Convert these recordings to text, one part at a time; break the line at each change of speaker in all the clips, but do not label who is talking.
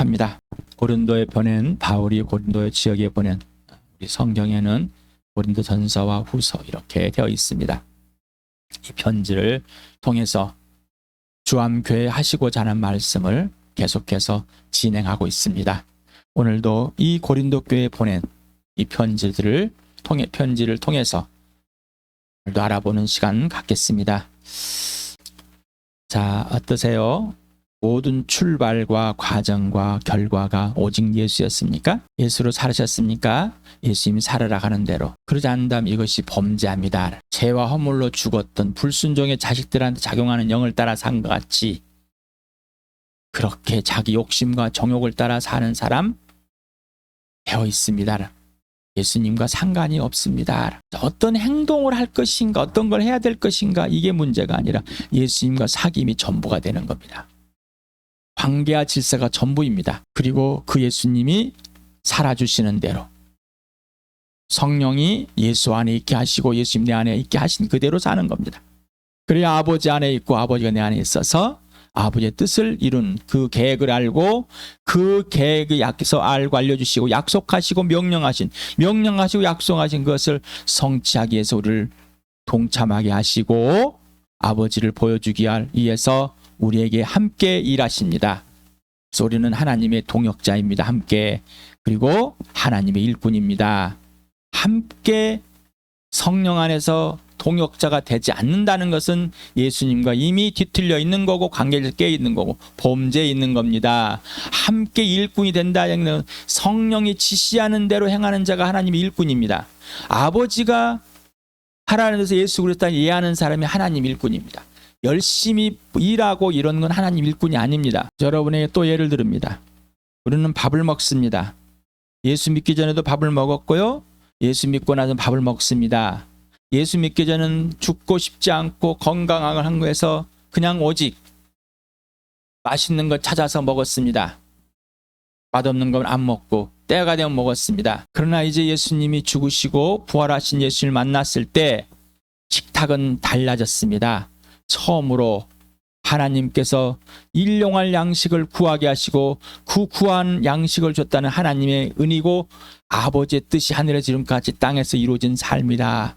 합니다. 고린도에 보낸 바울이 고린도 지역에 보낸 우리 성경에는 고린도전서와 후서 이렇게 되어 있습니다. 이 편지를 통해서 주암교회 하시고자 하는 말씀을 계속해서 진행하고 있습니다. 오늘도 이 고린도 교회에 보낸 이 편지를 통해서 오늘도 알아보는 시간 갖겠습니다. 자, 어떠세요? 모든 출발과 과정과 결과가 오직 예수였습니까? 예수로 살으셨습니까? 예수님이 살아라 하는 대로. 그러지 않는다면 이것이 범죄합니다. 죄와 허물로 죽었던 불순종의 자식들한테 작용하는 영을 따라 산 것 같이 그렇게 자기 욕심과 정욕을 따라 사는 사람 되어 있습니다. 예수님과 상관이 없습니다. 어떤 행동을 할 것인가, 어떤 걸 해야 될 것인가, 이게 문제가 아니라 예수님과 사귐이 전부가 되는 겁니다. 관계와 질서가 전부입니다. 그리고 그 예수님이 살아주시는 대로 성령이 예수 안에 있게 하시고 예수님 내 안에 있게 하신 그대로 사는 겁니다. 그래야 아버지 안에 있고 아버지가 내 안에 있어서 아버지의 뜻을 이룬 그 계획을 알고 그 계획의 약속 알고 알려주시고 약속하시고 명령하시고 약속하신 것을 성취하기 위해서 우리를 동참하게 하시고 아버지를 보여주기 위해서 우리에게 함께 일하십니다. 그래서 우리는 하나님의 동역자입니다. 함께. 그리고 하나님의 일꾼입니다. 함께 성령 안에서 동역자가 되지 않는다는 것은 예수님과 이미 뒤틀려 있는 거고 관계를 깨 있는 거고 범죄에 있는 겁니다. 함께 일꾼이 된다는 성령이 지시하는 대로 행하는 자가 하나님의 일꾼입니다. 아버지가 하라는 데서 예수 그리스도를 이해하는 사람이 하나님 일꾼입니다. 열심히 일하고 이런 건 하나님 일꾼이 아닙니다. 여러분에게 또 예를 듭니다. 우리는 밥을 먹습니다. 예수 믿기 전에도 밥을 먹었고요. 예수 믿고 나서 밥을 먹습니다. 예수 믿기 전에는 죽고 싶지 않고 건강한 한국에서 그냥 오직 맛있는 것 찾아서 먹었습니다. 맛없는 건 안 먹고 때가 되면 먹었습니다. 그러나 이제 예수님이 죽으시고 부활하신 예수를 만났을 때 식탁은 달라졌습니다. 처음으로 하나님께서 일용할 양식을 구하게 하시고 그 구한 양식을 줬다는 하나님의 은혜고 아버지의 뜻이 하늘의 지름같이 땅에서 이루어진 삶이다.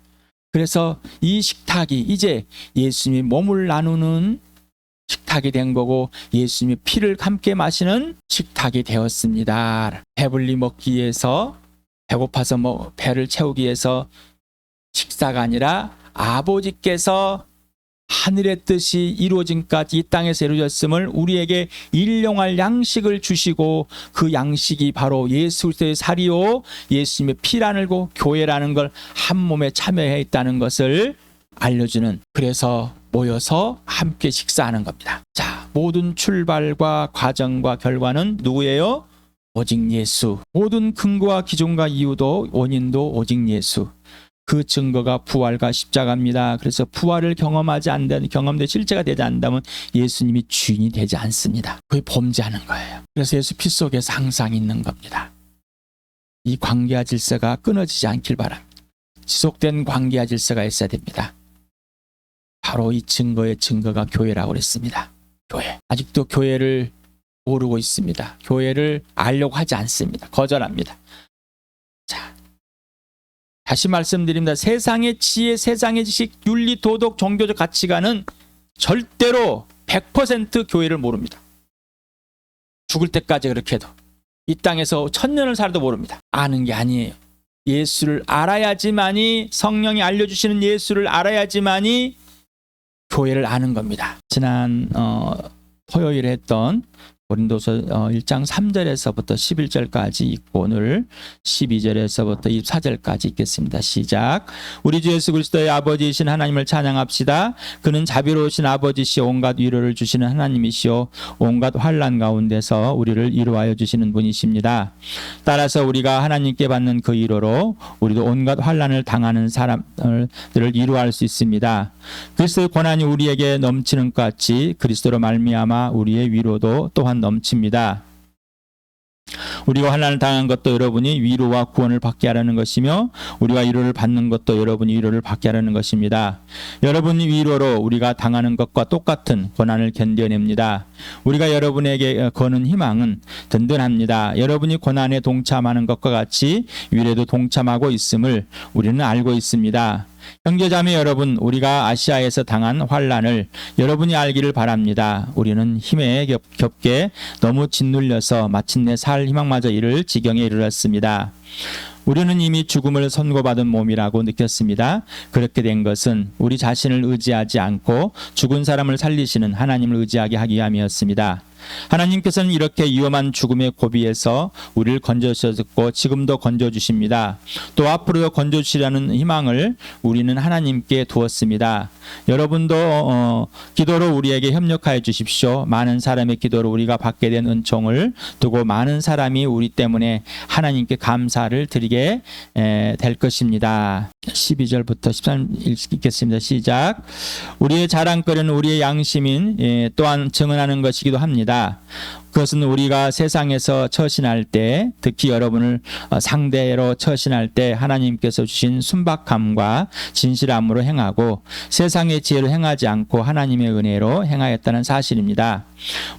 그래서 이 식탁이 이제 예수님의 몸을 나누는 식탁이 된 거고 예수님의 피를 함께 마시는 식탁이 되었습니다. 배불리 먹기 위해서 배고파서 배를 채우기 위해서 식사가 아니라 아버지께서 하늘의 뜻이 이루어진까지 이 땅에서 이루어졌음을 우리에게 일용할 양식을 주시고 그 양식이 바로 예수 그리스도의 살이요 예수님의 피라는 거 교회라는 걸 한 몸에 참여해 있다는 것을 알려주는, 그래서 모여서 함께 식사하는 겁니다. 자, 모든 출발과 과정과 결과는 누구예요? 오직 예수. 모든 근거와 기준과 이유도 원인도 오직 예수. 그 증거가 부활과 십자가입니다. 그래서 부활을 경험하지 않는 경험된 실제가 되지 않는다면 예수님이 주인이 되지 않습니다. 그게 범죄하는 거예요. 그래서 예수 피 속에서 항상 있는 겁니다. 이 관계와 질서가 끊어지지 않길 바랍니다. 지속된 관계와 질서가 있어야 됩니다. 바로 이 증거가 교회라고 그랬습니다. 교회. 아직도 교회를 모르고 있습니다. 교회를 알려고 하지 않습니다. 거절합니다. 자, 다시 말씀드립니다. 세상의 지혜, 세상의 지식, 윤리, 도덕, 종교적 가치관은 절대로 100% 교회를 모릅니다. 죽을 때까지 그렇게 해도 이 땅에서 1000년을 살아도 모릅니다. 아는 게 아니에요. 예수를 알아야지만이, 성령이 알려주시는 예수를 알아야지만이 교회를 아는 겁니다. 지난 토요일에 했던 고린도서 1장 3절에서부터 11절까지 읽고 오늘 12절에서부터 24절까지 읽겠습니다. 시작. 우리 주 예수 그리스도의 아버지이신 하나님을 찬양합시다. 그는 자비로우신 아버지시오 온갖 위로를 주시는 하나님이시오 온갖 환난 가운데서 우리를 위로하여 주시는 분이십니다. 따라서 우리가 하나님께 받는 그 위로로 우리도 온갖 환난을 당하는 사람들을 위로할 수 있습니다. 그리스도의 고난이 우리에게 넘치는 것 같이 그리스도로 말미암아 우리의 위로도 또한 넘칩니다. 우리가 환난을 당한 것도 여러분이 위로와 구원을 받게 하라는 것이며 우리가 위로를 받는 것도 여러분이 위로를 받게 하라는 것입니다. 여러분이 위로로 우리가 당하는 것과 똑같은 고난을 견뎌냅니다. 우리가 여러분에게 거는 희망은 든든합니다. 여러분이 고난에 동참하는 것과 같이 위로에도 동참하고 있음을 우리는 알고 있습니다. 형제자매 여러분, 우리가 아시아에서 당한 환난을 여러분이 알기를 바랍니다. 우리는 힘에 겹게 너무 짓눌려서 마침내 살 희망마저 잃을 지경에 이르렀습니다. 우리는 이미 죽음을 선고받은 몸이라고 느꼈습니다. 그렇게 된 것은 우리 자신을 의지하지 않고 죽은 사람을 살리시는 하나님을 의지하게 하기 위함이었습니다. 하나님께서는 이렇게 위험한 죽음의 고비에서 우리를 건져주셨고 지금도 건져주십니다. 또 앞으로도 건져주시라는 희망을 우리는 하나님께 두었습니다. 여러분도 기도로 우리에게 협력하여 주십시오. 많은 사람의 기도로 우리가 받게 된 은총을 두고 많은 사람이 우리 때문에 하나님께 감사를 드리게 될 것입니다. 12절부터 13절 읽겠습니다. 시작. 우리의 자랑거리는 우리의 양심인 또한 증언하는 것이기도 합니다. 그것은 우리가 세상에서 처신할 때, 특히 여러분을 상대로 처신할 때 하나님께서 주신 순박함과 진실함으로 행하고 세상의 지혜로 행하지 않고 하나님의 은혜로 행하였다는 사실입니다.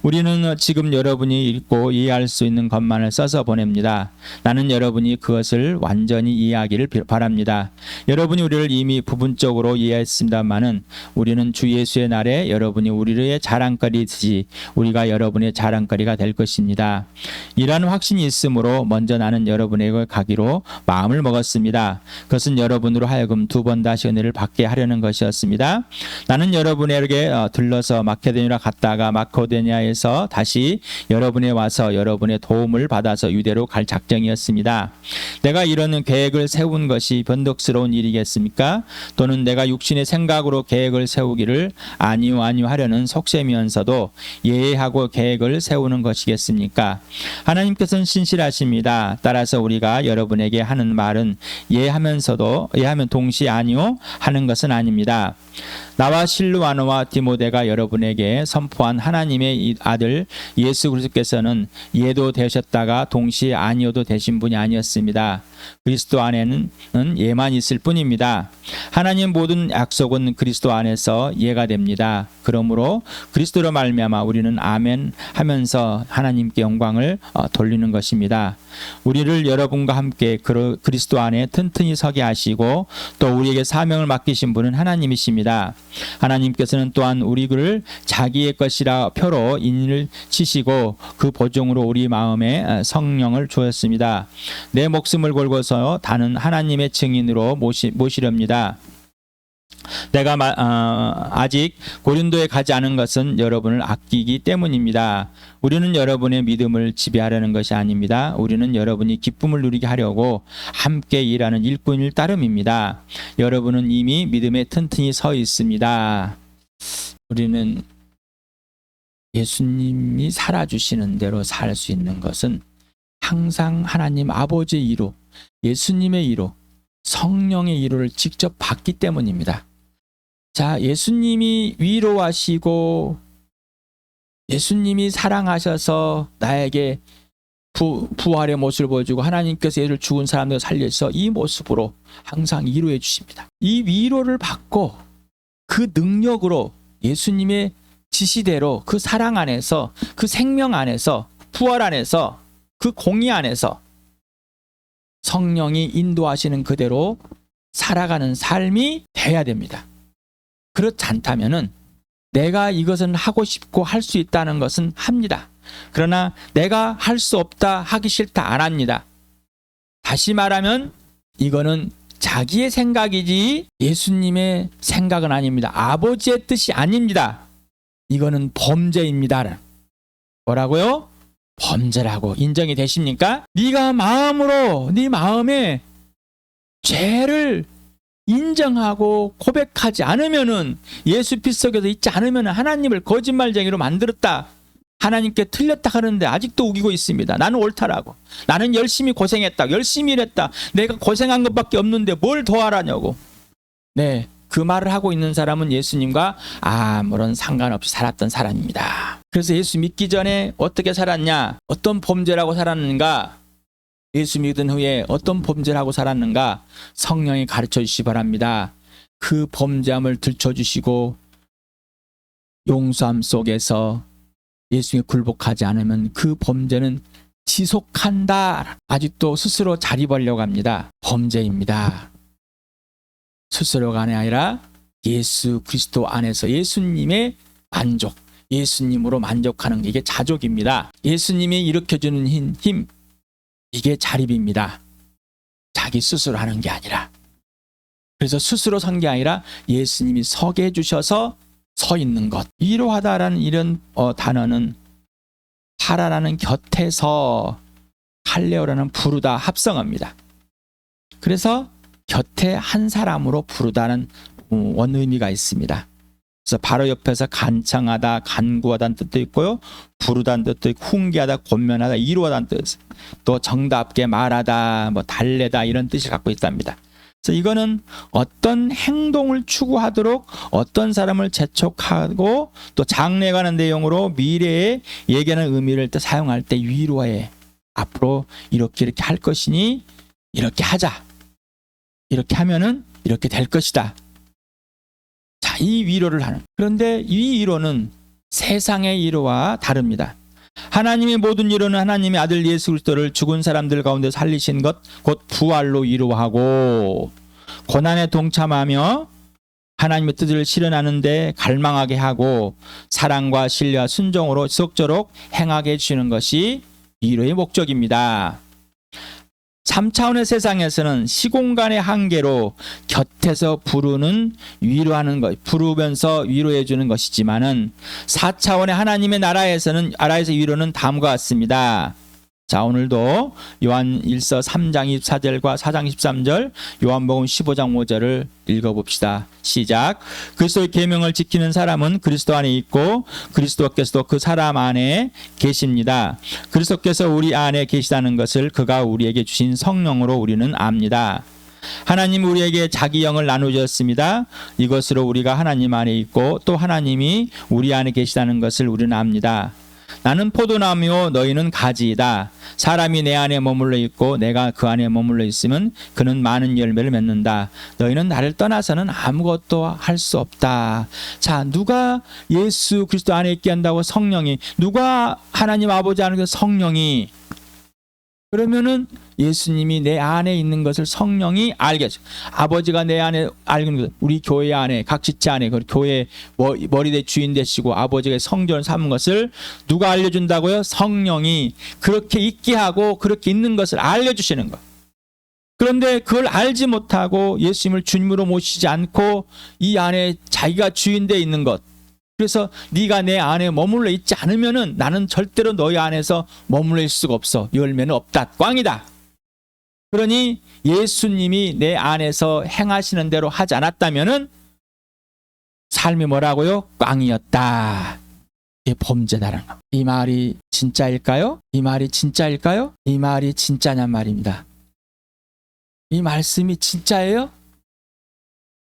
우리는 지금 여러분이 읽고 이해할 수 있는 것만을 써서 보냅니다. 나는 여러분이 그것을 완전히 이해하기를 바랍니다. 여러분이 우리를 이미 부분적으로 이해했습니다마는 우리는 주 예수의 날에 여러분이 우리의 자랑거리듯이 우리가 여러분의 자랑거리가 될 것입니다. 이러한 확신이 있으므로 먼저 나는 여러분에게 가기로 마음을 먹었습니다. 그것은 여러분으로 하여금 두 번 다시 은혜를 받게 하려는 것이었습니다. 나는 여러분에게 들러서 마케도니아로 갔다가 마케도니아에서 다시 여러분에 와서 여러분의 도움을 받아서 유대로 갈 작정이었습니다. 내가 이런 계획을 세운 것이 변덕스러운 일이겠습니까? 또는 내가 육신의 생각으로 계획을 세우기를 아니요 하려는 속셈이면서도 예의하고 계획을 세우는 것이겠습니까? 하나님께서는 신실하십니다. 따라서 우리가 여러분에게 하는 말은 예하면 동시에 아니요 하는 것은 아닙니다. 나와 실루아노와 디모데가 여러분에게 선포한 하나님의 아들 예수 그리스도께서는 예도 되셨다가 동시에 아니오도 되신 분이 아니었습니다. 그리스도 안에는 예만 있을 뿐입니다. 하나님 모든 약속은 그리스도 안에서 예가 됩니다. 그러므로 그리스도로 말미암아 우리는 아멘 하면서 하나님께 영광을 돌리는 것입니다. 우리를 여러분과 함께 그리스도 안에 튼튼히 서게 하시고 또 우리에게 사명을 맡기신 분은 하나님이십니다. 하나님께서는 또한 우리를 자기의 것이라 표로 인을 치시고 그 보증으로 우리 마음에 성령을 주었습니다. 내 목숨을 걸고서 다는 하나님의 증인으로 모시렵니다. 내가 아직 고린도에 가지 않은 것은 여러분을 아끼기 때문입니다. 우리는 여러분의 믿음을 지배하려는 것이 아닙니다. 우리는 여러분이 기쁨을 누리게 하려고 함께 일하는 일꾼일 따름입니다. 여러분은 이미 믿음에 튼튼히 서 있습니다. 우리는 예수님이 살아주시는 대로 살 수 있는 것은 항상 하나님 아버지의 이로, 예수님의 이로, 성령의 이로를 직접 받기 때문입니다. 자, 예수님이 위로하시고 예수님이 사랑하셔서 나에게 부활의 모습을 보여주고 하나님께서 얘를 죽은 사람들 살려서 이 모습으로 항상 위로해 주십니다. 이 위로를 받고 그 능력으로 예수님의 지시대로 그 사랑 안에서 그 생명 안에서 부활 안에서 그 공의 안에서 성령이 인도하시는 그대로 살아가는 삶이 돼야 됩니다. 그렇지 않다면은 내가 이것은 하고 싶고 할 수 있다는 것은 합니다. 그러나 내가 할 수 없다, 하기 싫다 안 합니다. 다시 말하면 이거는 자기의 생각이지 예수님의 생각은 아닙니다. 아버지의 뜻이 아닙니다. 이거는 범죄입니다. 뭐라고요? 범죄라고 인정이 되십니까? 네가 마음으로 네 마음에 죄를 인정하고 고백하지 않으면은 예수 피 속에서 있지 않으면 하나님을 거짓말쟁이로 만들었다, 하나님께 틀렸다 하는데 아직도 우기고 있습니다. 나는 옳다라고, 나는 열심히 고생했다, 열심히 일했다, 내가 고생한 것밖에 없는데 뭘 더 하라냐고. 네, 그 말을 하고 있는 사람은 예수님과 아무런 상관없이 살았던 사람입니다. 그래서 예수 믿기 전에 어떻게 살았냐, 어떤 범죄라고 살았는가, 예수 믿은 후에 어떤 범죄를 하고 살았는가 성령이 가르쳐 주시기 바랍니다. 그 범죄함을 들춰주시고 용서함 속에서 예수님에 굴복하지 않으면 그 범죄는 지속한다. 아직도 스스로 자리 벌려고 합니다. 범죄입니다. 스스로가 아니라 예수 그리스도 안에서 예수님의 만족, 예수님으로 만족하는 게 이게 자족입니다. 예수님이 일으켜주는 힘, 이게 자립입니다. 자기 스스로 하는 게 아니라. 그래서 스스로 선 게 아니라 예수님이 서게 해주셔서 서 있는 것. 위로하다라는 이런 단어는 하라라는 곁에서 할레오라는 부르다 합성어입니다. 그래서 곁에 한 사람으로 부르다는 원의미가 있습니다. 그래서 바로 옆에서 간청하다, 간구하다는 뜻도 있고요. 부르다는 뜻도 있고, 훈계하다, 권면하다, 위로하다는 뜻. 또 정답게 말하다, 달래다 이런 뜻을 갖고 있답니다. 그래서 이거는 어떤 행동을 추구하도록 어떤 사람을 재촉하고 또 장래에 관한 내용으로 미래에 얘기하는 의미를 또 사용할 때 위로해. 앞으로 이렇게 할 것이니 이렇게 하자. 이렇게 하면은 이렇게 될 것이다. 자, 이 위로를 하는. 그런데 이 위로는 세상의 위로와 다릅니다. 하나님의 모든 위로는 하나님의 아들 예수 그리스도를 죽은 사람들 가운데 살리신 것 곧 부활로 위로하고 고난에 동참하며 하나님의 뜻을 실현하는데 갈망하게 하고 사랑과 신뢰와 순종으로 지속적으로 행하게 해주시는 것이 위로의 목적입니다. 3차원의 세상에서는 시공간의 한계로 곁에서 부르는 위로하는 것, 부르면서 위로해 주는 것이지만은 4차원의 하나님의 나라에서 위로는 다음과 같습니다. 자, 오늘도 요한 1서 3장 24절과 4장 13절, 요한복음 15장 5절을 읽어봅시다. 시작. 그리스도의 계명을 지키는 사람은 그리스도 안에 있고 그리스도께서도 그 사람 안에 계십니다. 그리스도께서 우리 안에 계시다는 것을 그가 우리에게 주신 성령으로 우리는 압니다. 하나님 우리에게 자기 영을 나누셨습니다. 이것으로 우리가 하나님 안에 있고 또 하나님이 우리 안에 계시다는 것을 우리는 압니다. 나는 포도나무요 너희는 가지이다. 사람이 내 안에 머물러 있고 내가 그 안에 머물러 있으면 그는 많은 열매를 맺는다. 너희는 나를 떠나서는 아무것도 할 수 없다. 자, 누가 예수 그리스도 안에 있게 한다고? 성령이. 누가 하나님 아버지 안에 있는 성령이. 그러면은 예수님이 내 안에 있는 것을 성령이 알겠죠. 아버지가 내 안에 알는 것, 우리 교회 안에, 각 지체 안에, 그 교회 머리대 주인 되시고 아버지가 성전을 삼은 것을 누가 알려준다고요? 성령이. 그렇게 있게 하고 그렇게 있는 것을 알려주시는 것. 그런데 그걸 알지 못하고 예수님을 주님으로 모시지 않고 이 안에 자기가 주인 되어 있는 것. 그래서 네가 내 안에 머물러 있지 않으면은 나는 절대로 너희 안에서 머물러 있을 수가 없어. 열매는 없다. 꽝이다. 그러니 예수님이 내 안에서 행하시는 대로 하지 않았다면은 삶이 뭐라고요? 꽝이었다. 이게 범죄다라는 거. 이 말이 진짜일까요? 이 말이 진짜일까요? 이 말이 진짜냔 말입니다. 이 말씀이 진짜예요?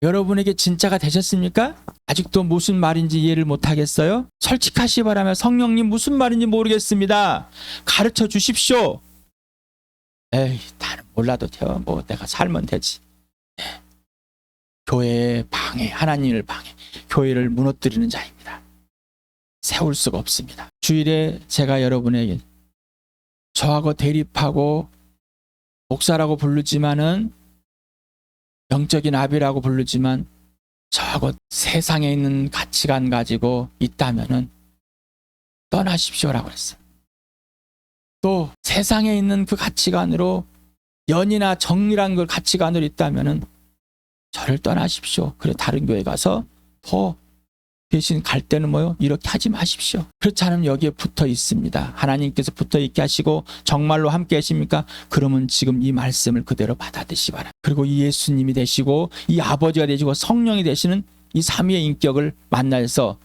여러분에게 진짜가 되셨습니까? 아직도 무슨 말인지 이해를 못하겠어요? 솔직하시 바라며 성령님 무슨 말인지 모르겠습니다. 가르쳐 주십시오. 에이, 나는 몰라도 돼요. 내가 살면 되지. 네. 교회의 방해, 하나님을 방해, 교회를 무너뜨리는 자입니다. 세울 수가 없습니다. 주일에 제가 여러분에게 저하고 대립하고 목사라고 부르지만은 영적인 아비라고 부르지만 저하고 세상에 있는 가치관 가지고 있다면은 떠나십시오라고 했어요. 또 세상에 있는 그 가치관으로 연이나 정이라는 걸 가치관으로 있다면은 저를 떠나십시오. 그래 다른 교회 가서 더 대신 갈 때는 이렇게 하지 마십시오. 그렇지 않으면 여기에 붙어 있습니다. 하나님께서 붙어 있게 하시고 정말로 함께 하십니까? 그러면 지금 이 말씀을 그대로 받아들이시 바랍니다. 그리고 이 예수님이 되시고 이 아버지가 되시고 성령이 되시는 이 삼위의 인격을 만나서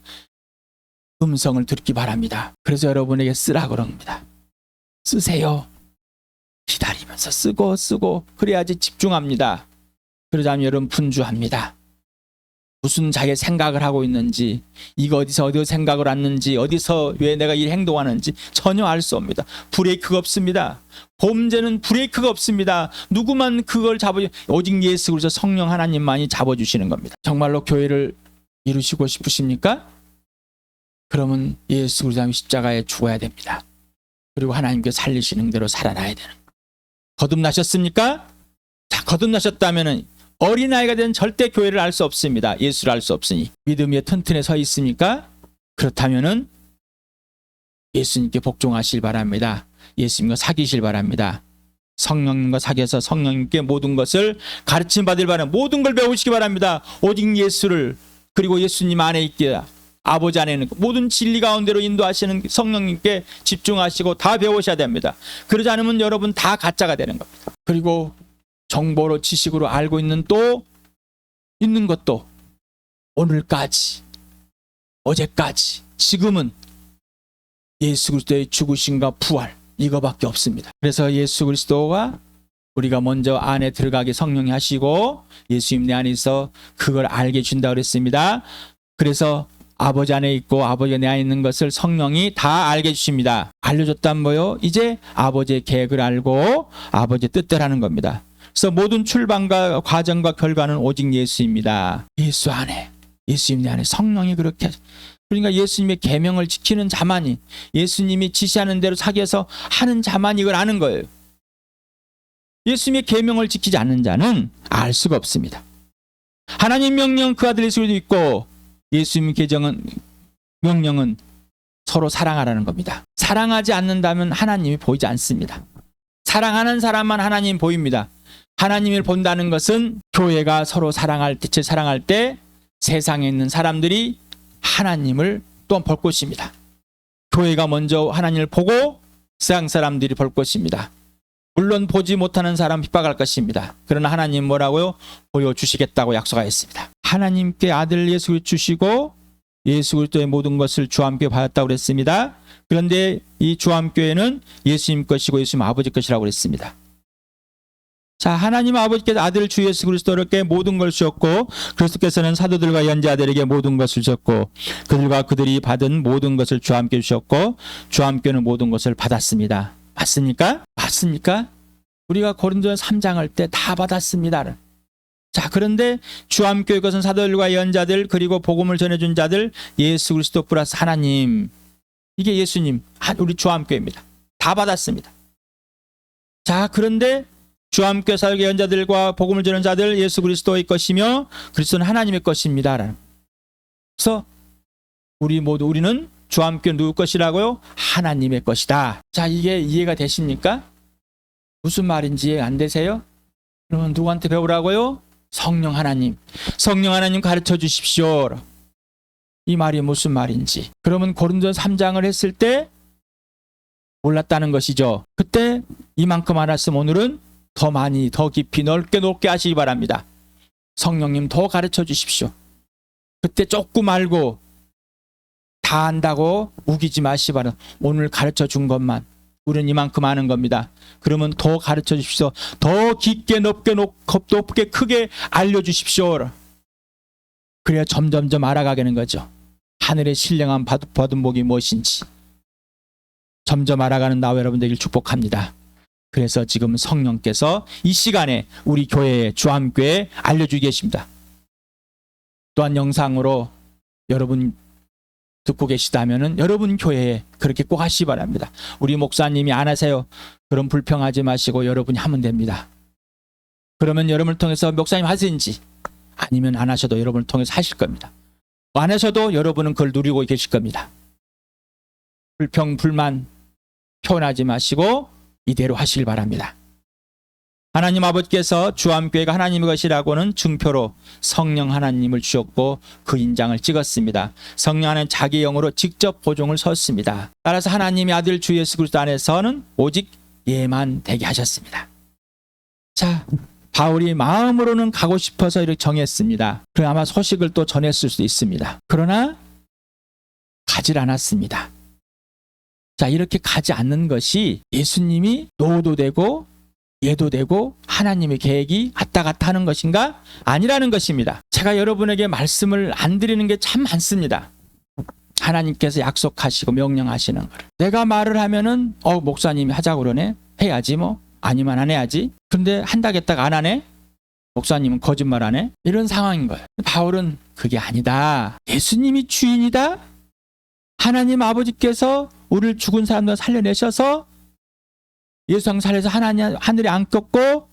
음성을 듣기 바랍니다. 그래서 여러분에게 쓰라 그럽니다. 쓰세요. 기다리면서 쓰고 그래야지 집중합니다. 그러자면 여러분 분주합니다. 무슨 자기의 생각을 하고 있는지, 이거 어디서 생각을 왔는지, 어디서 왜 내가 이 행동하는지 전혀 알 수 없습니다. 브레이크가 없습니다. 범죄는 브레이크가 없습니다. 누구만 그걸 오직 예수 그리스도 성령 하나님만이 잡아주시는 겁니다. 정말로 교회를 이루시고 싶으십니까? 그러면 예수 그리스도 십자가에 죽어야 됩니다. 그리고 하나님께 살리시는 대로 살아나야 되는 거예요. 거듭나셨습니까? 자, 거듭나셨다면 어린아이가 된 절대 교회를 알 수 없습니다. 예수를 알 수 없으니. 믿음 위에 튼튼히 서 있습니까? 그렇다면 예수님께 복종하실 바랍니다. 예수님과 사귀실 바랍니다. 성령님과 사귀어서 성령님께 모든 것을 가르침 받을 바랍니다. 모든 걸 배우시기 바랍니다. 오직 예수를, 그리고 예수님 안에 있게, 아버지 안에 있는 모든 진리 가운데로 인도하시는 성령님께 집중하시고 다 배우셔야 됩니다. 그러지 않으면 여러분 다 가짜가 되는 겁니다. 그리고 정보로, 지식으로 알고 있는 것도 오늘까지, 어제까지, 지금은 예수 그리스도의 죽으심과 부활, 이거밖에 없습니다. 그래서 예수 그리스도가 우리가 먼저 안에 들어가게 성령이 하시고 예수님 내 안에 있어 그걸 알게 준다고 그랬습니다. 그래서 아버지 안에 있고 아버지가 내 안에 있는 것을 성령이 다 알게 해주십니다. 알려줬다면 뭐요? 이제 아버지의 계획을 알고 아버지의 뜻대로 하는 겁니다. 그래서 모든 출발과 과정과 결과는 오직 예수입니다. 예수 안에, 예수님 내 안에 성령이 그렇게, 그러니까 예수님의 계명을 지키는 자만이, 예수님이 지시하는 대로 사귀어서 하는 자만이 이걸 아는 거예요. 예수님의 계명을 지키지 않는 자는 알 수가 없습니다. 하나님 명령 그 아들 예수도 있고 예수님 명령은 서로 사랑하라는 겁니다. 사랑하지 않는다면 하나님이 보이지 않습니다. 사랑하는 사람만 하나님 보입니다. 하나님을 본다는 것은 교회가 서로 사랑할 때 세상에 있는 사람들이 하나님을 또 볼 것입니다. 교회가 먼저 하나님을 보고 세상 사람들이 볼 것입니다. 물론 보지 못하는 사람 핍박할 것입니다. 그러나 하나님 뭐라고요? 보여주시겠다고 약속하였습니다. 하나님께 아들 예수 그리스도 주시고 예수 그리스도의 모든 것을 주함께 받았다고 그랬습니다. 그런데 이 주함교회는 예수님 것이고 예수님 아버지 것이라고 그랬습니다. 자, 하나님 아버지께서 아들 주 예수 그리스도께 모든 걸 주셨고 그리스도께서는 사도들과 연자들에게 모든 것을 주셨고 그들과 그들이 받은 모든 것을 주함께 주셨고 주함교회는 모든 것을 받았습니다. 맞습니까? 맞습니까? 우리가 고린도전서 3장 할 때 다 받았습니다. 자, 그런데 주함교회 것은 사도들과 연자들 그리고 복음을 전해준 자들 예수 그리스도 플러스 하나님, 이게 예수님, 우리 주함교회입니다. 다 받았습니다. 자, 그런데 주함교회 사도들과 연자들과 복음을 전하는 자들 예수 그리스도의 것이며 그리스도는 하나님의 것입니다. 그래서 우리는 주함교회 누구 것이라고요? 하나님의 것이다. 자, 이게 이해가 되십니까? 무슨 말인지 이해 안 되세요? 그러면 누구한테 배우라고요? 성령 하나님. 성령 하나님 가르쳐 주십시오. 이 말이 무슨 말인지. 그러면 고린도전서 3장을 했을 때 몰랐다는 것이죠. 그때 이만큼 알았으면 오늘은 더 많이, 더 깊이, 넓게 하시기 바랍니다. 성령님 더 가르쳐 주십시오. 그때 조금 알고 다 안다고 우기지 마시기 바랍니다. 오늘 가르쳐 준 것만 우리는 이만큼 아는 겁니다. 그러면 더 가르쳐 주십시오. 더 깊게, 높게, 크게 알려주십시오. 그래야 점점점 알아가게 되는 거죠. 하늘의 신령한 받은 복이 무엇인지 점점 알아가는 나와 여러분 되길 축복합니다. 그래서 지금 성령께서 이 시간에 우리 교회에 주함교회에 알려주고 계십니다. 또한 영상으로 여러분 듣고 계시다면은 여러분 교회에 그렇게 꼭 하시기 바랍니다. 우리 목사님이 안 하세요. 그럼 불평하지 마시고 여러분이 하면 됩니다. 그러면 여러분을 통해서 목사님 하시는지 아니면 안 하셔도 여러분을 통해서 하실 겁니다. 안 하셔도 여러분은 그걸 누리고 계실 겁니다. 불평, 불만 표현하지 마시고 이대로 하시길 바랍니다. 하나님 아버지께서 주함교회가 하나님의 것이라고는 증표로 성령 하나님을 주셨고 그 인장을 찍었습니다. 성령 하나님 자기 영으로 직접 보증을 섰습니다. 따라서 하나님의 아들 주 예수 그리스도 안에서는 오직 예만 되게 하셨습니다. 자, 바울이 마음으로는 가고 싶어서 이렇게 정했습니다. 그럼 아마 소식을 또 전했을 수도 있습니다. 그러나 가질 않았습니다. 자, 이렇게 가지 않는 것이 예수님이 노도 되고 얘도 되고 하나님의 계획이 왔다 갔다 하는 것인가? 아니라는 것입니다. 제가 여러분에게 말씀을 안 드리는 게 참 많습니다. 하나님께서 약속하시고 명령하시는 거를. 내가 말을 하면은 목사님이 하자고 그러네. 해야지 뭐. 아니면 안 해야지. 근데 한다겠다가 안 하네. 목사님은 거짓말 안 해. 이런 상황인 거예요. 바울은 그게 아니다. 예수님이 주인이다. 하나님 아버지께서 우리를 죽은 사람들 살려내셔서 예수상 살려서 하늘에 안겼고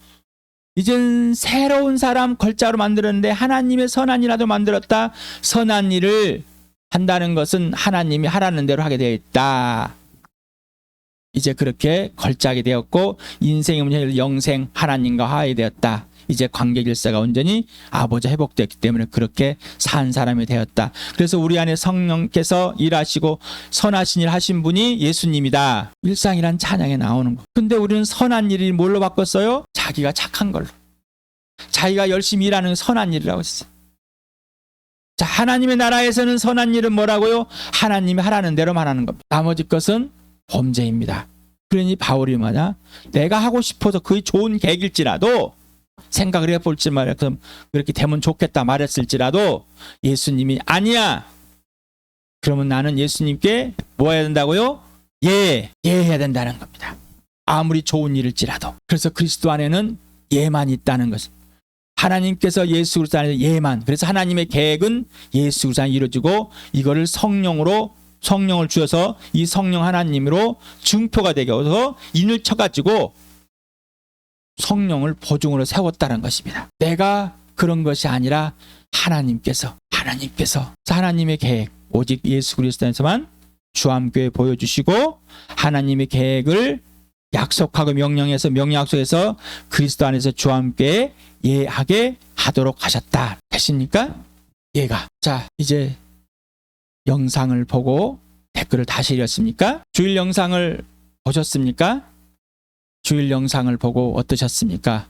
이젠 새로운 사람 걸자로 만들었는데 하나님의 선한 일이라도 만들었다. 선한 일을 한다는 것은 하나님이 하라는 대로 하게 되어 있다. 이제 그렇게 걸작이 되었고 인생의 문제를 영생 하나님과 화해 되었다. 이제 관계 질서가 온전히 아버지와 회복되었기 때문에 그렇게 산 사람이 되었다. 그래서 우리 안에 성령께서 일하시고 선하신 일 하신 분이 예수님이다. 일상이란 찬양에 나오는 거. 근데 우리는 선한 일이 뭘로 바꿨어요? 자기가 착한 걸로. 자기가 열심히 일하는 선한 일이라고 했어요. 자, 하나님의 나라에서는 선한 일은 뭐라고요? 하나님이 하라는 대로만 하는 겁니다. 나머지 것은 범죄입니다. 그러니 바울이 뭐냐? 내가 하고 싶어서 그게 좋은 계획일지라도 생각을 해볼지 말이야. 그럼 그렇게 되면 좋겠다 말했을지라도 예수님이 아니야. 그러면 나는 예수님께 뭐 해야 된다고요? 예해야 된다는 겁니다. 아무리 좋은 일일지라도. 그래서 그리스도 안에는 예만 있다는 것은 하나님께서 예수 그리스도 안에 예만. 그래서 하나님의 계획은 예수 그리스도 안에 이루어지고 이거를 성령을 주어서 이 성령 하나님으로 증표가 되게 해서 인을 쳐가지고 성령을 보증으로 세웠다는 것입니다. 내가 그런 것이 아니라 하나님께서 하나님의 계획 오직 예수 그리스도 안에서만 주암교회 보여주시고 하나님의 계획을 약속하고 명령 약속해서 그리스도 안에서 주암교회 예하게 하도록 하셨다. 되십니까? 예가. 자, 이제 영상을 보고 댓글을 다시 읽었습니까? 주일 영상을 보셨습니까? 주일 영상을 보고 어떠셨습니까?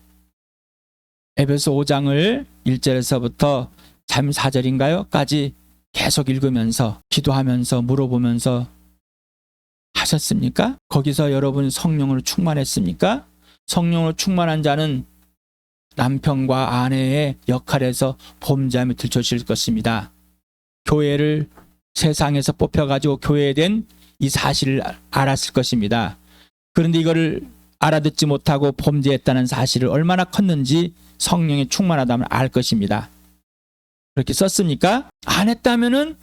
에베소 5장을 1절에서부터 4절인가요? 까지 계속 읽으면서 기도하면서 물어보면서 하셨습니까? 거기서 여러분 성령으로 충만했습니까? 성령으로 충만한 자는 남편과 아내의 역할에서 범죄함에 들춰질 것입니다. 교회를 세상에서 뽑혀가지고 교회된 이 사실을 알았을 것입니다. 그런데 이거를 알아듣지 못하고 범죄했다는 사실을 얼마나 컸는지 성령에 충만하다면 알 것입니다. 그렇게 썼습니까? 안 했다면은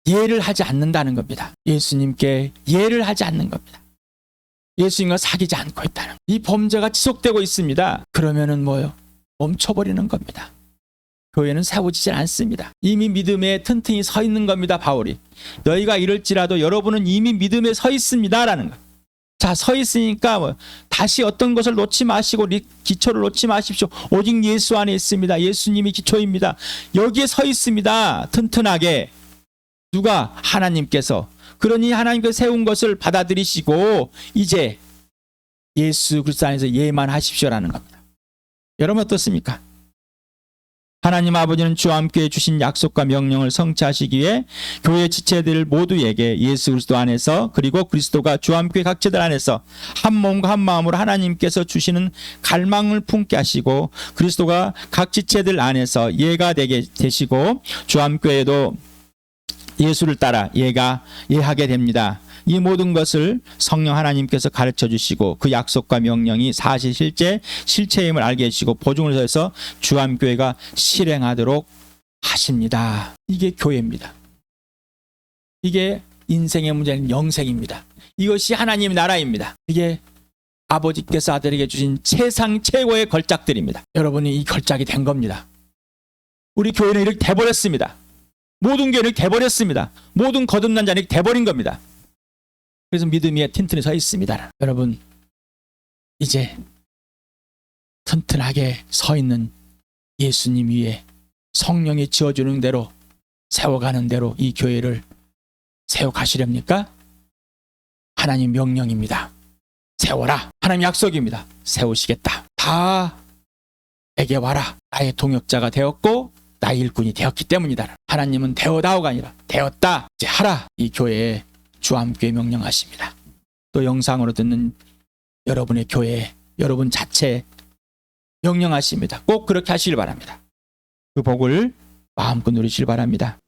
예를 하지 않는다는 겁니다. 예수님께 예를 하지 않는 겁니다. 예수님과 사귀지 않고 있다는 이 범죄가 지속되고 있습니다. 그러면은 뭐요? 멈춰버리는 겁니다. 교회는 세워지지 않습니다. 이미 믿음에 튼튼히 서 있는 겁니다. 바울이 너희가 이럴지라도 여러분은 이미 믿음에 서 있습니다라는 거. 자, 서 있으니까 다시 어떤 것을 놓지 마시고 기초를 놓지 마십시오. 오직 예수 안에 있습니다. 예수님이 기초입니다. 여기에 서 있습니다. 튼튼하게. 누가? 하나님께서. 그러니 하나님께서 세운 것을 받아들이시고 이제 예수 그리스도 안에서 예만 하십시오라는 겁니다. 여러분 어떻습니까? 하나님 아버지는 주와 함께 주신 약속과 명령을 성취하시기 위해 교회 지체들 모두에게 예수 그리스도 안에서 그리고 그리스도가 주와 함께 각체들 안에서 한 몸과 한 마음으로 하나님께서 주시는 갈망을 품게 하시고 그리스도가 각 지체들 안에서 예가 되게 되시고 주와 함께에도 예수를 따라 예하게 됩니다. 이 모든 것을 성령 하나님께서 가르쳐 주시고 그 약속과 명령이 사실 실체임을 알게 해주시고 보증을 서해서 주암교회가 실행하도록 하십니다. 이게 교회입니다. 이게 인생의 문제는 영생입니다. 이것이 하나님의 나라입니다. 이게 아버지께서 아들에게 주신 세상 최고의 걸작들입니다. 여러분이 이 걸작이 된 겁니다. 우리 교회는 이렇게 돼버렸습니다. 모든 교회를 돼버렸습니다. 모든 거듭난 자는 이렇게 돼버린 겁니다. 그래서 믿음 위에 튼튼히 서 있습니다. 여러분 이제 튼튼하게 서 있는 예수님 위에 성령이 지어주는 대로 세워가는 대로 이 교회를 세워가시렵니까? 하나님 명령입니다. 세워라. 하나님 약속입니다. 세우시겠다. 다 내게 와라. 나의 동역자가 되었고 나의 일꾼이 되었기 때문이다. 하나님은 되어다오가 아니라 되었다. 이제 하라. 이 교회에 주와 함께 명령하십니다. 또 영상으로 듣는 여러분의 교회에 여러분 자체 명령하십니다. 꼭 그렇게 하시길 바랍니다. 그 복을 마음껏 누리시길 바랍니다.